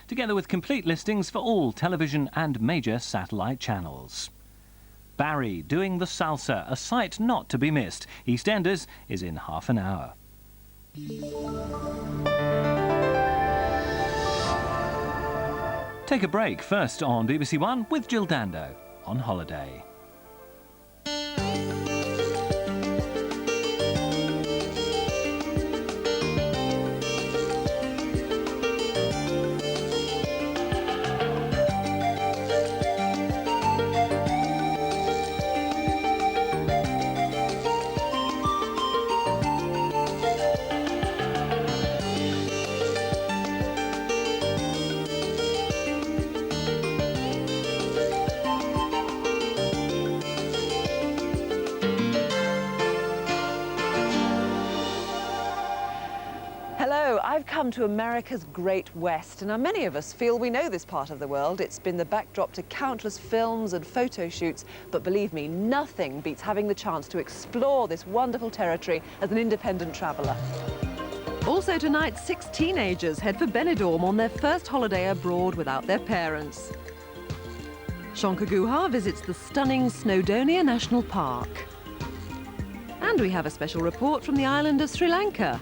together with complete listings for all television and major satellite channels. Barry doing the salsa, a sight not to be missed. EastEnders is in half an hour. Take a break first on BBC One with Jill Dando on holiday. Hello, I've come to America's Great West. Now, many of us feel we know this part of the world. It's been the backdrop to countless films and photo shoots, but believe me, nothing beats having the chance to explore this wonderful territory as an independent traveller. Also tonight, 6 teenagers head for Benidorm on their first holiday abroad without their parents. Shankar Guha visits the stunning Snowdonia National Park. And we have a special report from the island of Sri Lanka.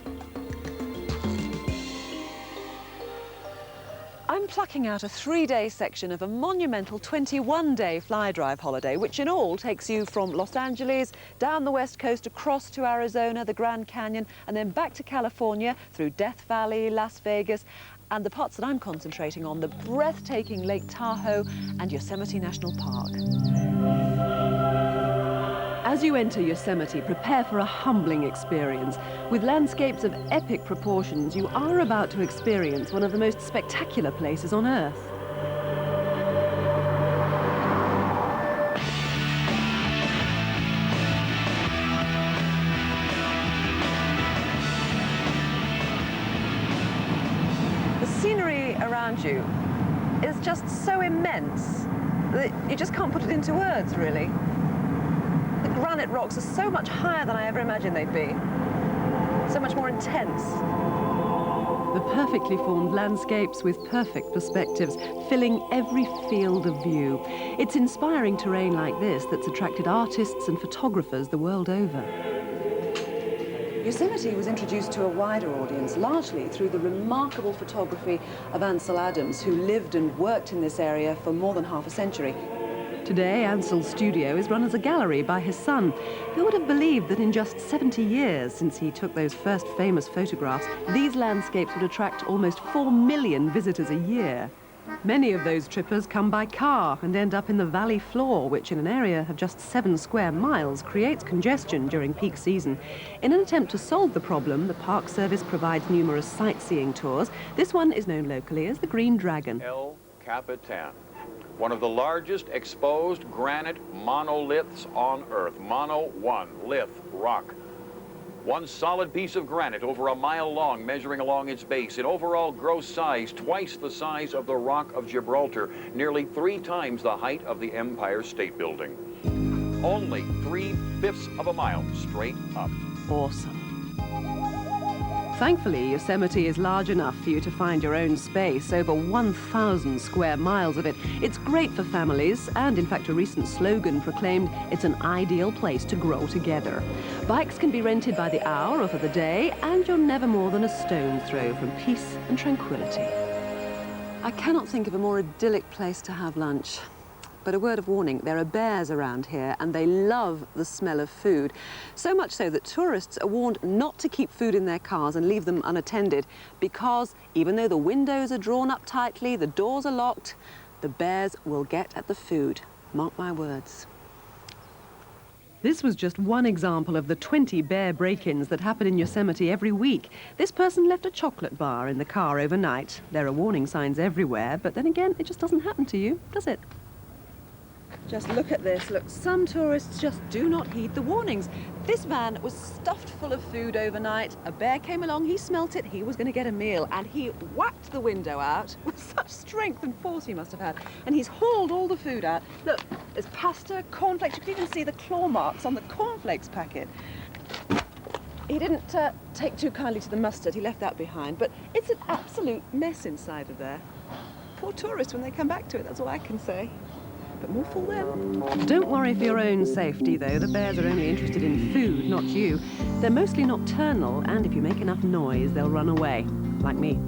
I'm plucking out a 3-day section of a monumental 21-day fly drive holiday, which in all takes you from Los Angeles, down the west coast, across to Arizona, the Grand Canyon, and then back to California, through Death Valley, Las Vegas, and the parts that I'm concentrating on, the breathtaking Lake Tahoe and Yosemite National Park. As you enter Yosemite, prepare for a humbling experience. With landscapes of epic proportions, you are about to experience one of the most spectacular places on Earth. The scenery around you is just so immense that you just can't put it into words, really. The granite rocks are so much higher than I ever imagined they'd be. So much more intense. The perfectly formed landscapes with perfect perspectives, filling every field of view. It's inspiring terrain like this that's attracted artists and photographers the world over. Yosemite was introduced to a wider audience, largely through the remarkable photography of Ansel Adams, who lived and worked in this area for more than half a century. Today, Ansel's studio is run as a gallery by his son. Who would have believed that in just 70 years since he took those first famous photographs, these landscapes would attract almost 4 million visitors a year? Many of those trippers come by car and end up in the valley floor, which in an area of just 7 square miles creates congestion during peak season. In an attempt to solve the problem, the Park Service provides numerous sightseeing tours. This one is known locally as the Green Dragon. El Capitan, one of the largest exposed granite monoliths on Earth. Mono 1, lith, rock. One solid piece of granite over a mile long, measuring along its base. In overall gross size, twice the size of the Rock of Gibraltar, nearly 3 times the height of the Empire State Building. Only 3/5 of a mile straight up. Awesome. Thankfully, Yosemite is large enough for you to find your own space, over 1,000 square miles of it. It's great for families, and in fact a recent slogan proclaimed it's an ideal place to grow together. Bikes can be rented by the hour or for the day, and you're never more than a stone's throw from peace and tranquility. I cannot think of a more idyllic place to have lunch. But a word of warning, there are bears around here and they love the smell of food. So much so that tourists are warned not to keep food in their cars and leave them unattended, because even though the windows are drawn up tightly, the doors are locked, the bears will get at the food. Mark my words. This was just one example of the 20 bear break-ins that happen in Yosemite every week. This person left a chocolate bar in the car overnight. There are warning signs everywhere, but then again, it just doesn't happen to you, does it? Just look at this. Look, some tourists just do not heed the warnings. This van was stuffed full of food overnight. A bear came along, he smelt it, he was going to get a meal, and he whacked the window out with such strength and force he must have had. And he's hauled all the food out. Look, there's pasta, cornflakes. You can even see the claw marks on the cornflakes packet. He didn't take too kindly to the mustard. He left that behind, but it's an absolute mess inside of there. Poor tourists when they come back to it, that's all I can say. But more fool them. Don't worry for your own safety, though. The bears are only interested in food, not you. They're mostly nocturnal, and if you make enough noise, they'll run away, like me.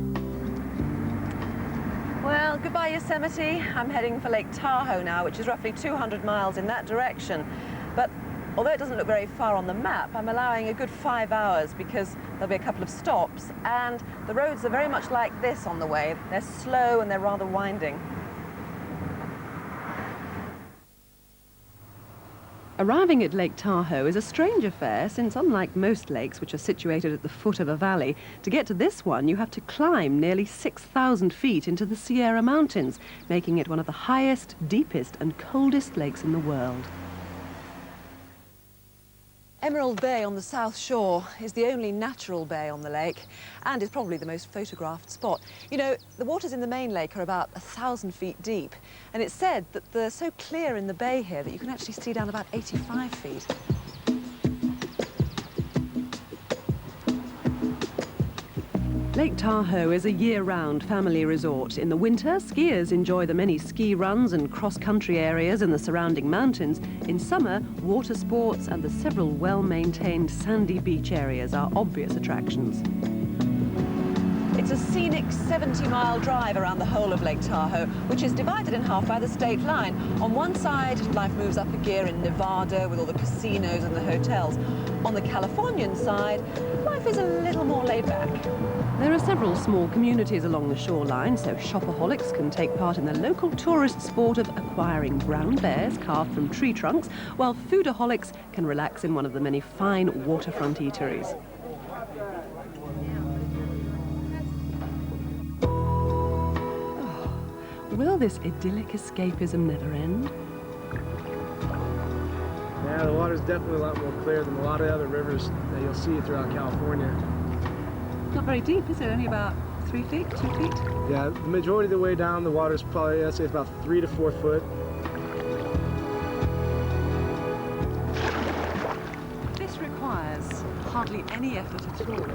Well, goodbye, Yosemite. I'm heading for Lake Tahoe now, which is roughly 200 miles in that direction. But although it doesn't look very far on the map, I'm allowing a good 5 hours because there'll be a couple of stops, and the roads are very much like this on the way. They're slow and they're rather winding. Arriving at Lake Tahoe is a strange affair, since unlike most lakes, which are situated at the foot of a valley, to get to this one you have to climb nearly 6,000 feet into the Sierra Mountains, making it one of the highest, deepest and coldest lakes in the world. Emerald Bay on the south shore is the only natural bay on the lake and is probably the most photographed spot. You know, the waters in the main lake are about 1,000 feet deep, and it's said that they're so clear in the bay here that you can actually see down about 85 feet. Lake Tahoe is a year-round family resort. In the winter, skiers enjoy the many ski runs and cross-country areas in the surrounding mountains. In summer, water sports and the several well-maintained sandy beach areas are obvious attractions. It's a scenic 70-mile drive around the whole of Lake Tahoe, which is divided in half by the state line. On one side, life moves up a gear in Nevada with all the casinos and the hotels. On the Californian side, life is a little more laid back. There are several small communities along the shoreline, so shopaholics can take part in the local tourist sport of acquiring brown bears carved from tree trunks, while foodaholics can relax in one of the many fine waterfront eateries. Will this idyllic escapism never end? Yeah, the water's definitely a lot more clear than a lot of other rivers that you'll see throughout California. Not very deep, is it? Only about 3 feet, 2 feet? Yeah, the majority of the way down, the water's probably, I'd say it's about 3 to 4 foot. This requires hardly any effort at all.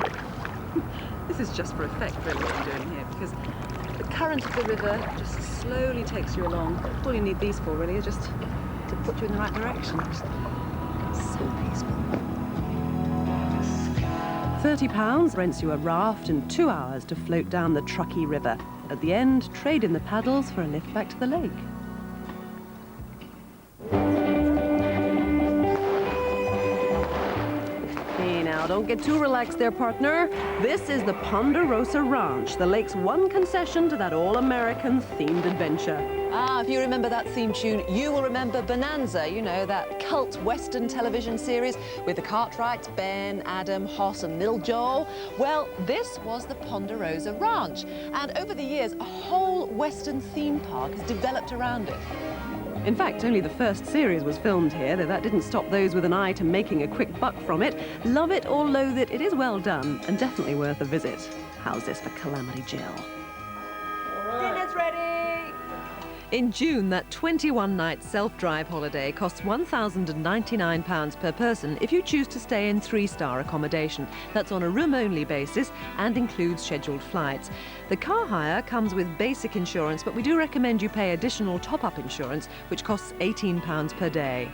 This is just for effect, really, what I'm doing here, because the current of the river just slowly takes you along. All you need these for, really, is just to put you in the right direction. Just so peaceful. £30 rents you a raft and 2 hours to float down the Truckee River. At the end, trade in the paddles for a lift back to the lake. Hey now, don't get too relaxed there, partner. This is the Ponderosa Ranch, the lake's one concession to that all-American themed adventure. Ah, if you remember that theme tune, you will remember Bonanza, you know, that cult Western television series with the Cartwrights, Ben, Adam, Hoss and Little Joel. Well, this was the Ponderosa Ranch, and over the years, a whole Western theme park has developed around it. In fact, only the first series was filmed here, though that didn't stop those with an eye to making a quick buck from it. Love it or loathe it, it is well done, and definitely worth a visit. How's this for Calamity Jill? Dinner's ready! In June, that 21-night self-drive holiday costs £1,099 per person if you choose to stay in 3-star accommodation. That's on a room-only basis and includes scheduled flights. The car hire comes with basic insurance, but we do recommend you pay additional top-up insurance, which costs £18 per day.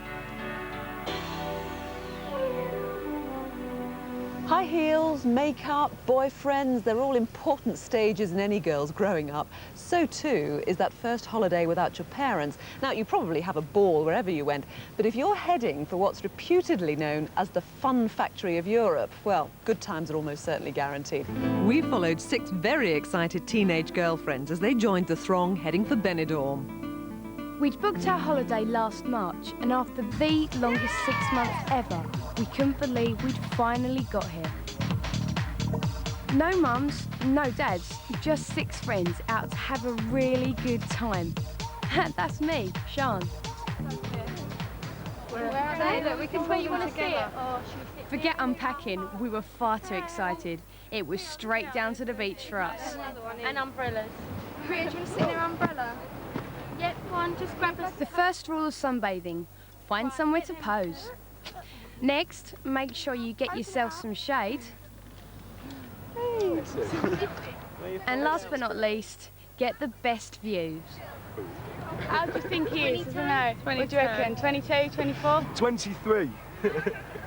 High heels, makeup, boyfriends, they're all important stages in any girl's growing up. So too is that first holiday without your parents. Now, you probably have a ball wherever you went, but if you're heading for what's reputedly known as the fun factory of Europe, well, good times are almost certainly guaranteed. We followed 6 very excited teenage girlfriends as they joined the throng heading for Benidorm. We'd booked our holiday last March, and after the longest 6 months ever, we couldn't believe we'd finally got here. No mums, no dads, just 6 friends out to have a really good time. That's me, Sean. Where are they? Look, we can put them together. Forget unpacking, we were far too excited. It was straight down to the beach for us. And umbrellas. Rita, do you want to sit in your umbrella? Yep, go on, just grab us. The first rule of sunbathing, find somewhere to pose. Next, make sure you get yourself some shade. And last but not least, get the best views. How do you think he is? I don't know. What do you reckon? 22, 24? 23.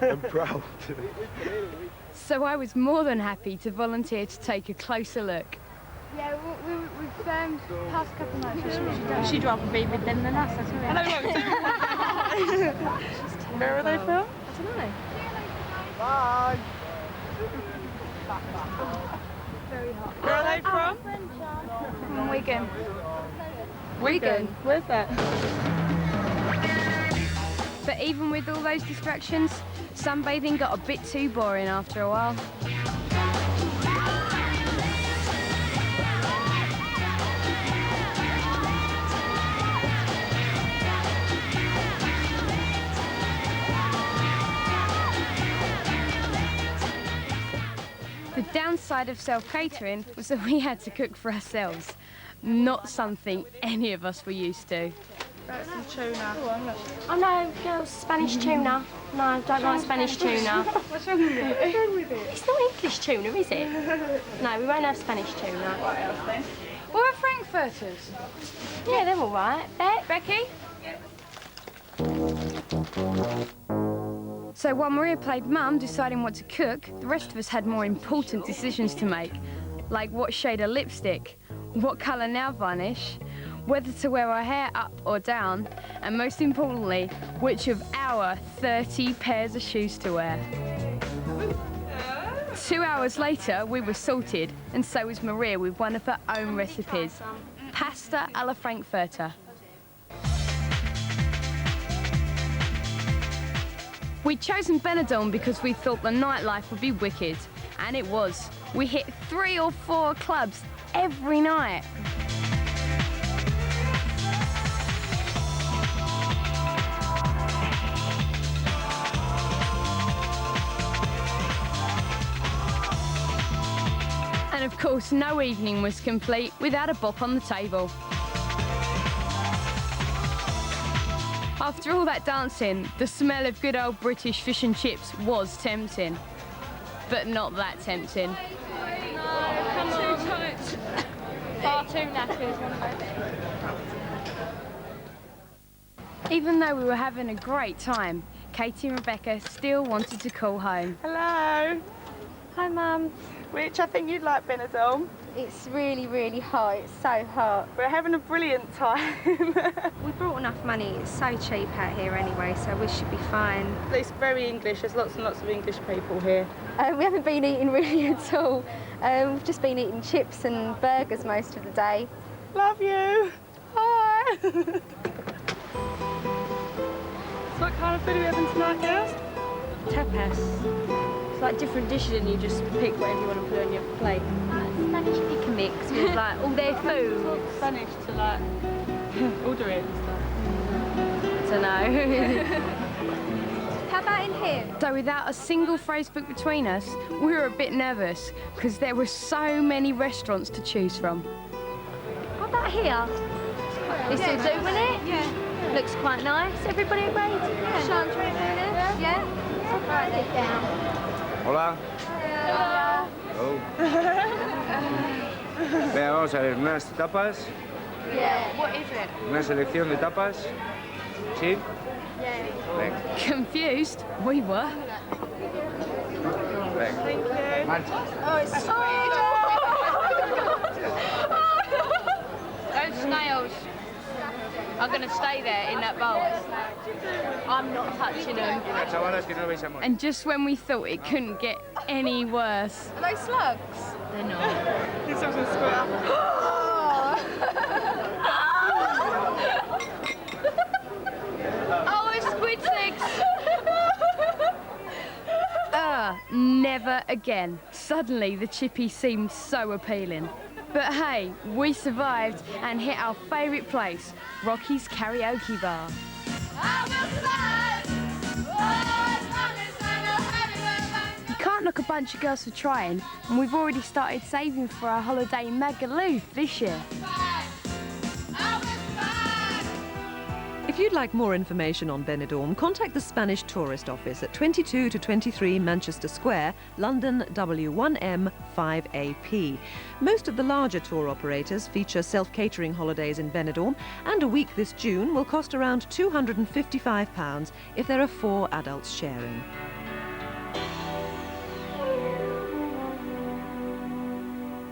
I'm proud. So I was more than happy to volunteer to take a closer look. Yeah, we've passed a couple of nights. She'd rather be with them than us, I tell you. Where are they from? I don't know. Bye. Very hot. Where are they from? From Wigan. Wigan. Where's that? But even with all those distractions, sunbathing got a bit too boring after a while. The downside of self-catering was that we had to cook for ourselves. Not something any of us were used to. That's some tuna. Oh no, girls, Spanish tuna. No, I don't like Spanish tuna. What's wrong with it? What's wrong with it? It's not English tuna, is it? No, we won't have Spanish tuna. What else then? What are frankfurters? Yeah, they're all right. Becky? So while Maria played mum deciding what to cook, the rest of us had more important decisions to make, like what shade of lipstick, what colour nail varnish, whether to wear our hair up or down, and most importantly, which of our 30 pairs of shoes to wear. 2 hours later, we were sorted, and so was Maria with one of her own recipes, pasta alla frankfurter. We'd chosen Benidorm because we thought the nightlife would be wicked, and it was. We hit 3 or 4 clubs every night. And of course, no evening was complete without a bop on the table. After all that dancing, the smell of good old British fish and chips was tempting. But not that tempting. Come on. Too tight. Far too knackers, one Even though we were having a great time, Katie and Rebecca still wanted to call home. Hello. Hi, Mum. Rich, I think you'd like Benidorm. It's really, really hot. It's so hot. We're having a brilliant time. We brought enough money. It's so cheap out here anyway, so we should be fine. It's very English. There's lots and lots of English people here. We haven't been eating really at all. We've just been eating chips and burgers most of the day. Love you. Hi. So what kind of food are we having tonight, girls? Tapas. It's like different dishes and you just pick whatever you want to put on your plate. Spanish pick a mix with like all their food. Talk Spanish to like order it and stuff. I don't know. How about in here? So without a single phrase book between us, we were a bit nervous because there were so many restaurants to choose from. What about here? We still doing it? Yeah. Looks quite nice. Everybody agreed? Yeah. Sean's right there? Yeah. Write that down. Hola. Hola. Oh. Venga, vamos a ver, unas tapas, Yeah. What is it? una selección de tapas. ¿Sí? Yeah. Venga, Confused? We were. venga. Thank you. Marcha. Oh, it's Those snails are going to stay there in that bowl. I'm not touching them. Chavalas, que no veis amor. And just when we thought it couldn't get any worse. Are they slugs? They're not. This one's a squirrel. Oh, it's squid legs! Never again. Suddenly, the chippy seemed so appealing. But hey, we survived and hit our favourite place, Rocky's Karaoke Bar. You can't knock a bunch of girls for trying, and we've already started saving for our holiday in Magaluf this year. If you'd like more information on Benidorm, contact the Spanish Tourist Office at 22 to 23 Manchester Square, London W1M 5AP. Most of the larger tour operators feature self-catering holidays in Benidorm, and a week this June will cost around £255 if there are 4 adults sharing.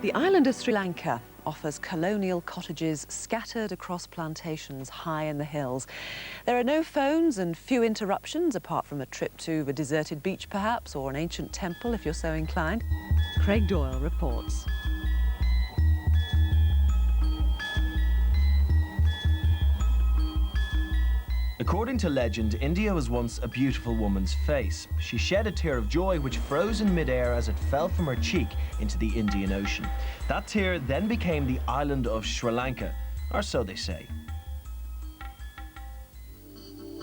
The island of Sri Lanka offers colonial cottages scattered across plantations high in the hills. There are no phones and few interruptions apart from a trip to a deserted beach perhaps, or an ancient temple if you're so inclined. Craig Doyle reports. According to legend, India was once a beautiful woman's face. She shed a tear of joy which froze in midair as it fell from her cheek into the Indian Ocean. That tear then became the island of Sri Lanka, or so they say.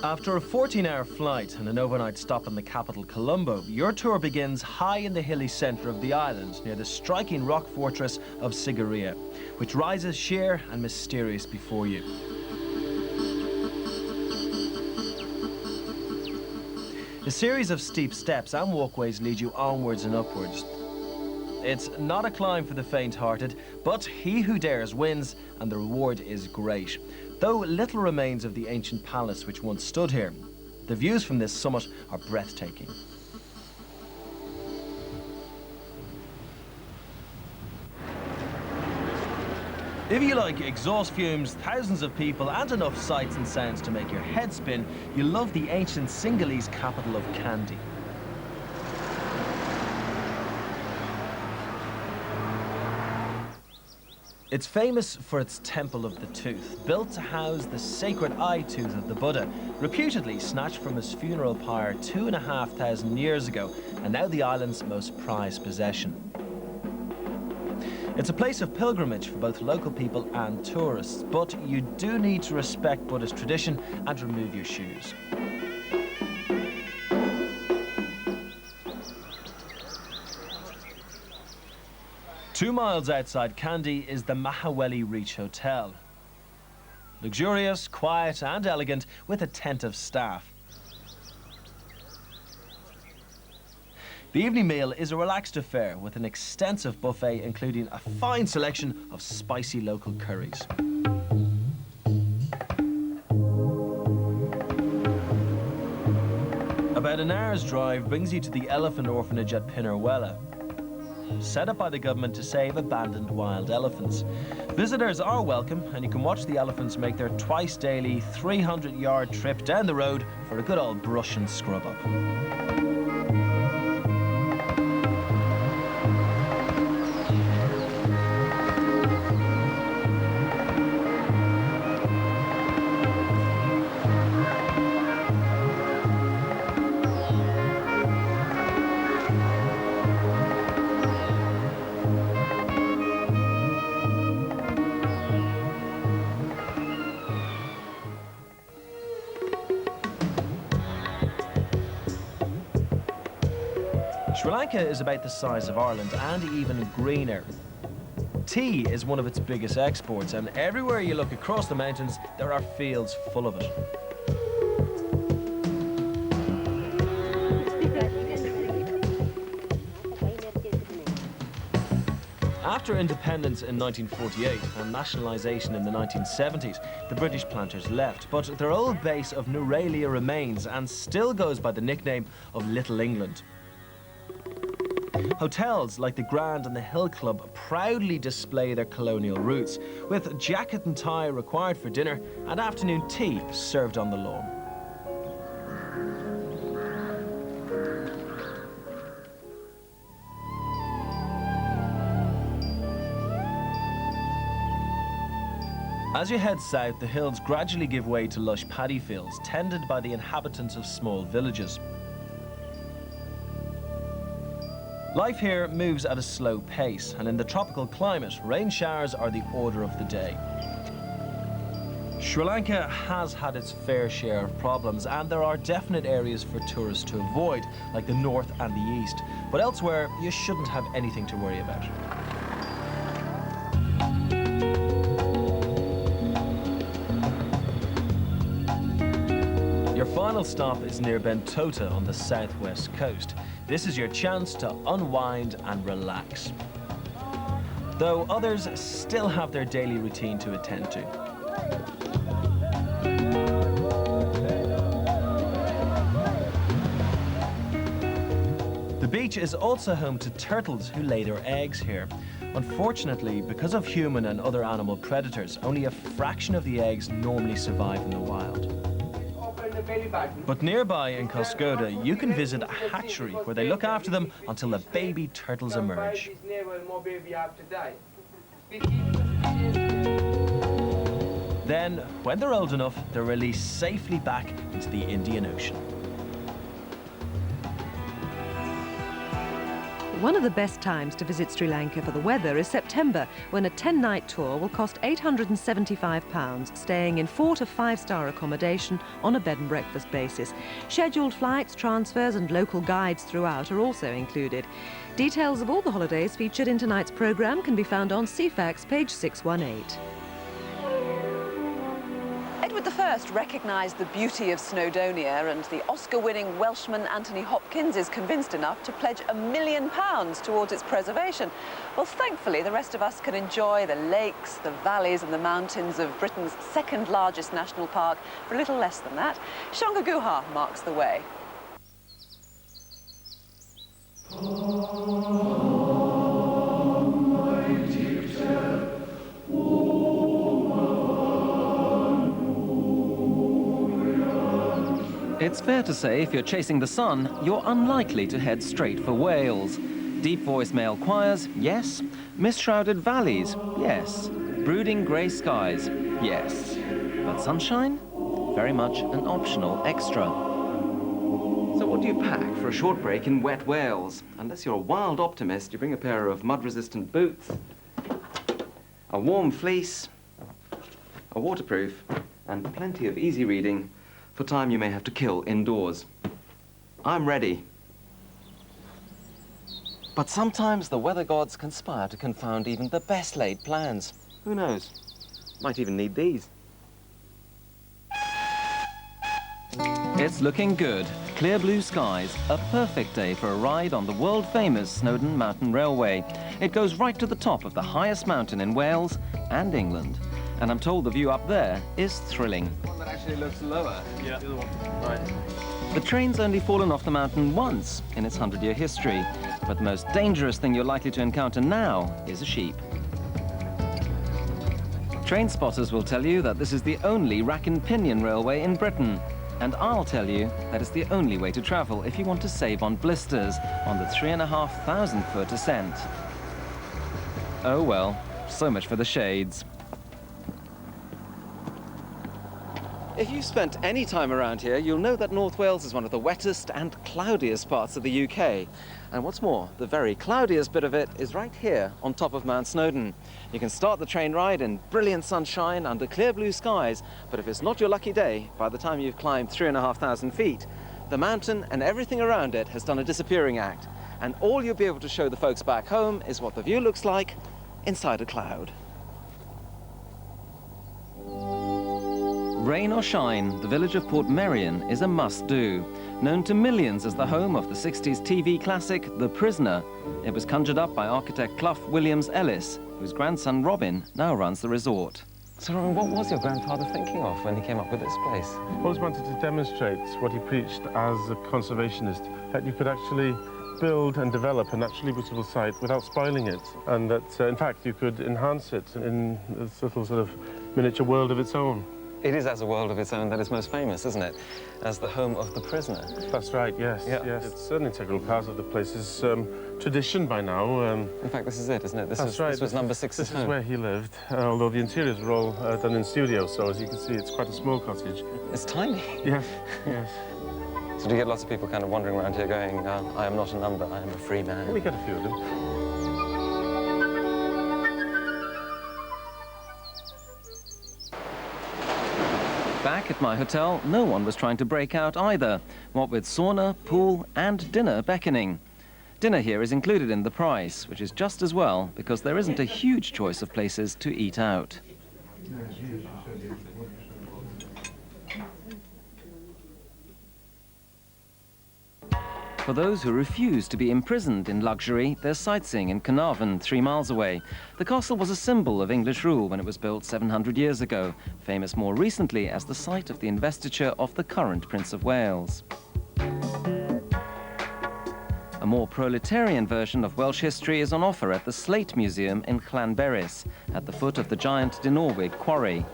After a 14-hour flight and an overnight stop in the capital, Colombo, your tour begins high in the hilly centre of the island, near the striking rock fortress of Sigiriya, which rises sheer and mysterious before you. A series of steep steps and walkways lead you onwards and upwards. It's not a climb for the faint-hearted, but he who dares wins, and the reward is great. Though little remains of the ancient palace which once stood here, the views from this summit are breathtaking. If you like exhaust fumes, thousands of people and enough sights and sounds to make your head spin, you'll love the ancient Sinhalese capital of Kandy. It's famous for its Temple of the Tooth, built to house the sacred eye tooth of the Buddha, reputedly snatched from his funeral pyre 2,500 years ago, and now the island's most prized possession. It's a place of pilgrimage for both local people and tourists, but you do need to respect Buddhist tradition and remove your shoes. Two miles outside Kandy is the Mahaweli Reach Hotel. Luxurious, quiet and elegant, with attentive staff. The evening meal is a relaxed affair with an extensive buffet including a fine selection of spicy local curries. About an hour's drive brings you to the elephant orphanage at Pinarwella, set up by the government to save abandoned wild elephants. Visitors are welcome, and you can watch the elephants make their twice daily 300-yard trip down the road for a good old brush and scrub up. Sri Lanka is about the size of Ireland and even greener. Tea is one of its biggest exports, and everywhere you look across the mountains, there are fields full of it. After independence in 1948 and nationalisation in the 1970s, the British planters left, but their old base of Norelia remains and still goes by the nickname of Little England. Hotels like the Grand and the Hill Club proudly display their colonial roots, with jacket and tie required for dinner and afternoon tea served on the lawn. As you head south, the hills gradually give way to lush paddy fields, tended by the inhabitants of small villages. Life here moves at a slow pace, and in the tropical climate, rain showers are the order of the day. Sri Lanka has had its fair share of problems, and there are definite areas for tourists to avoid, like the north and the east. But elsewhere, you shouldn't have anything to worry about. final stop is near Bentota on the southwest coast. This is your chance to unwind and relax. Though others still have their daily routine to attend to. The beach is also home to turtles who lay their eggs here. Unfortunately, because of human and other animal predators, only a fraction of the eggs normally survive in the wild. But nearby in Koskoda, you can visit a hatchery where they look after them until the baby turtles emerge. Then, when they're old enough, they're released safely back into the Indian Ocean. One of the best times to visit Sri Lanka for the weather is September, when a 10-night tour will cost £875, staying in 4- to 5-star accommodation on a bed and breakfast basis. Scheduled flights, transfers and local guides throughout are also included. Details of all the holidays featured in tonight's programme can be found on CFAX page 618. Edward I recognised the beauty of Snowdonia, and the Oscar-winning Welshman Anthony Hopkins is convinced enough to pledge £1 million towards its preservation. Well, thankfully, the rest of us can enjoy the lakes, the valleys and the mountains of Britain's second largest national park for a little less than that. Shanga Guha marks the way. It's fair to say if you're chasing the sun, you're unlikely to head straight for Wales. Deep voice male choirs, yes. Mist-shrouded valleys, yes. Brooding grey skies, yes. But sunshine? Very much an optional extra. So what do you pack for a short break in wet Wales? Unless you're a wild optimist, you bring a pair of mud-resistant boots, a warm fleece, a waterproof, and plenty of easy reading for time you may have to kill indoors. I'm ready. But sometimes the weather gods conspire to confound even the best laid plans. Who knows? Might even need these. It's looking good. Clear blue skies, a perfect day for a ride on the world-famous Snowdon Mountain Railway. It goes right to the top of the highest mountain in Wales and England. And I'm told the view up there is thrilling. One that actually looks lower. Yeah. The other one. Right. The train's only fallen off the mountain once in its 100-year history, but the most dangerous thing you're likely to encounter now is a sheep. Train spotters will tell you that this is the only rack and pinion railway in Britain. And I'll tell you that it's the only way to travel if you want to save on blisters on the 3,500-foot ascent. Oh well, so much for the shades. If you've spent any time around here, you'll know that North Wales is one of the wettest and cloudiest parts of the UK. And what's more, the very cloudiest bit of it is right here on top of Mount Snowdon. You can start the train ride in brilliant sunshine under clear blue skies, but if it's not your lucky day, by the time you've climbed 3,500 feet, the mountain and everything around it has done a disappearing act. And all you'll be able to show the folks back home is what the view looks like inside a cloud. Rain or shine, the village of Portmeirion is a must-do. Known to millions as the home of the 60s TV classic, The Prisoner, it was conjured up by architect Clough Williams Ellis, whose grandson Robin now runs the resort. So, Robin, what was your grandfather thinking of when he came up with this place? Always wanted to demonstrate what he preached as a conservationist, that you could actually build and develop a naturally beautiful site without spoiling it, and that, in fact, you could enhance it in this little sort of miniature world of its own. It is as a world of its own that is most famous, isn't it? As the home of the prisoner. That's right, yes. Yeah. Yes. It's an integral part of the place's tradition by now. In fact, this is it, isn't it? That's right. This was number 6's This home. is where he lived, although the interiors were all done in studio, so as you can see, it's quite a small cottage. It's tiny. Yes, yes. So do you get lots of people kind of wandering around here going, I am not a number, I am a free man? We get a few of them. Back at my hotel, no one was trying to break out either, what with sauna, pool and dinner beckoning. Dinner here is included in the price, which is just as well because there isn't a huge choice of places to eat out. For those who refuse to be imprisoned in luxury, there's sightseeing in Carnarvon, 3 miles away. The castle was a symbol of English rule when it was built 700 years ago, famous more recently as the site of the investiture of the current Prince of Wales. A more proletarian version of Welsh history is on offer at the Slate Museum in Llanberis, at the foot of the giant Dinorwig quarry.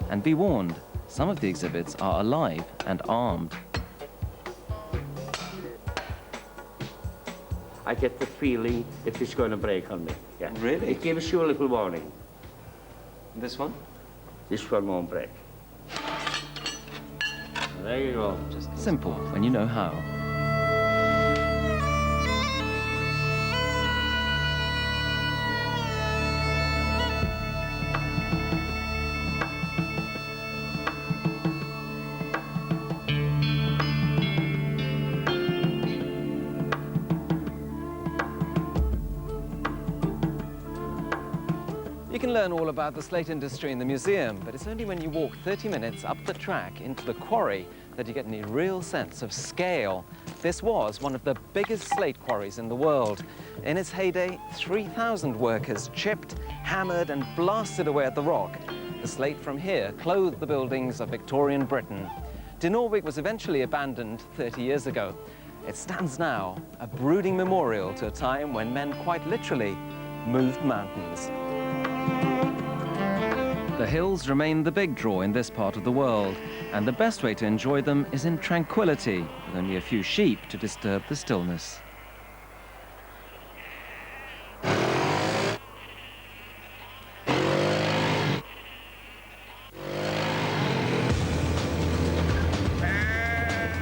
And be warned, some of the exhibits are alive and armed. I get the feeling that it's going to break on me. Yeah. Really? It gives you a little warning. This one? This one won't break. There you go. Just simple when you know how. You can learn all about the slate industry in the museum, but it's only when you walk 30 minutes up the track into the quarry that you get any real sense of scale. This was one of the biggest slate quarries in the world. In its heyday, 3,000 workers chipped, hammered and blasted away at the rock. The slate from here clothed the buildings of Victorian Britain. Dinorwig was eventually abandoned 30 years ago. It stands now, a brooding memorial to a time when men quite literally moved mountains. The hills remain the big draw in this part of the world, and the best way to enjoy them is in tranquility, with only a few sheep to disturb the stillness.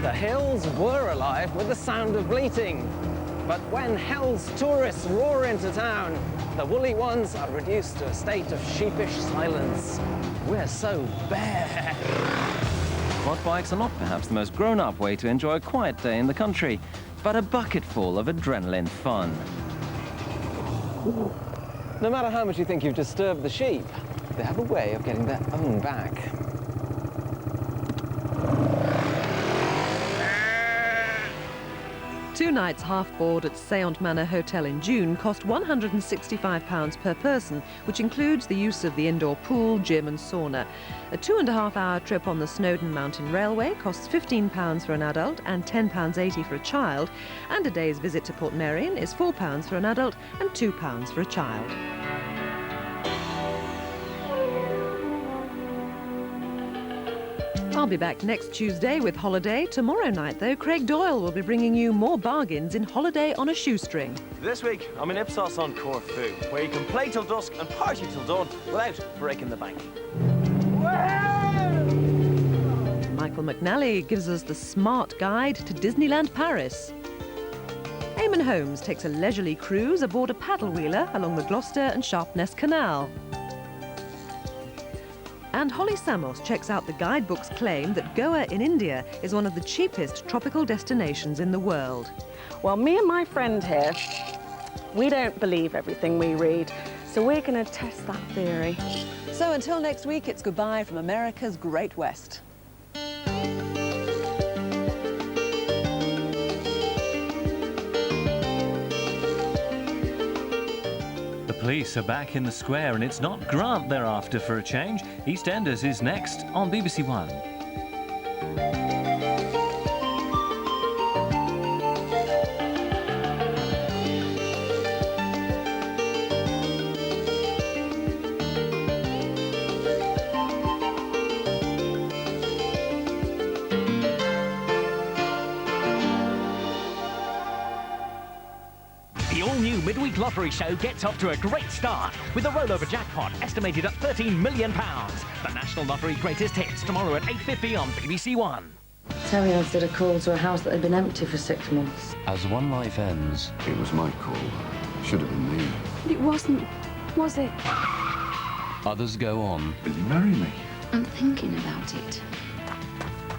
The hills were alive with the sound of bleating. But when hell's tourists roar into town, the woolly ones are reduced to a state of sheepish silence. We're so bare. Quad bikes are not perhaps the most grown-up way to enjoy a quiet day in the country, but a bucketful of adrenaline fun. No matter how much you think you've disturbed the sheep, they have a way of getting their own back. Two nights half-board at Seant Manor Hotel in June cost £165 per person, which includes the use of the indoor pool, gym and sauna. A 2.5-hour trip on the Snowdon Mountain Railway costs £15 for an adult and £10.80 for a child, and a day's visit to Portmeirion is £4 for an adult and £2 for a child. I'll be back next Tuesday with Holiday. Tomorrow night, though, Craig Doyle will be bringing you more bargains in Holiday on a Shoestring. This week, I'm in Ipsos on Corfu, where you can play till dusk and party till dawn without breaking the bank. Michael McNally gives us the smart guide to Disneyland Paris. Eamon Holmes takes a leisurely cruise aboard a paddle wheeler along the Gloucester and Sharpness Canal. And Holly Samos checks out the guidebook's claim that Goa in India is one of the cheapest tropical destinations in the world. Well, me and my friend here, we don't believe everything we read, so we're going to test that theory. So until next week, it's goodbye from America's Great West. The police are back in the square, and it's not Grant they're after for a change. EastEnders is next on BBC One. The all-new midweek lottery show gets off to a great start with the rollover jackpot estimated at £13 million. The National Lottery Greatest Hits tomorrow at 8:50 on BBC One. Terry answered a call to a house that had been empty for 6 months. As one life ends, it was my call. Should have been me. But it wasn't, was it? others go on. Will you marry me? I'm thinking about it.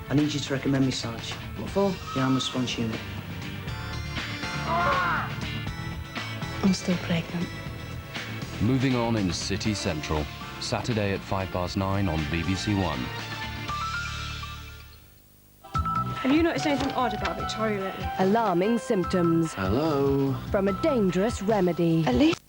I need you to recommend me, Sarge. What for? The arm response unit. I'm still pregnant. Moving on in City Central. Saturday at 9:05 on BBC One. Have you noticed anything odd about Victoria lately? Alarming symptoms. Hello? From a dangerous remedy. At least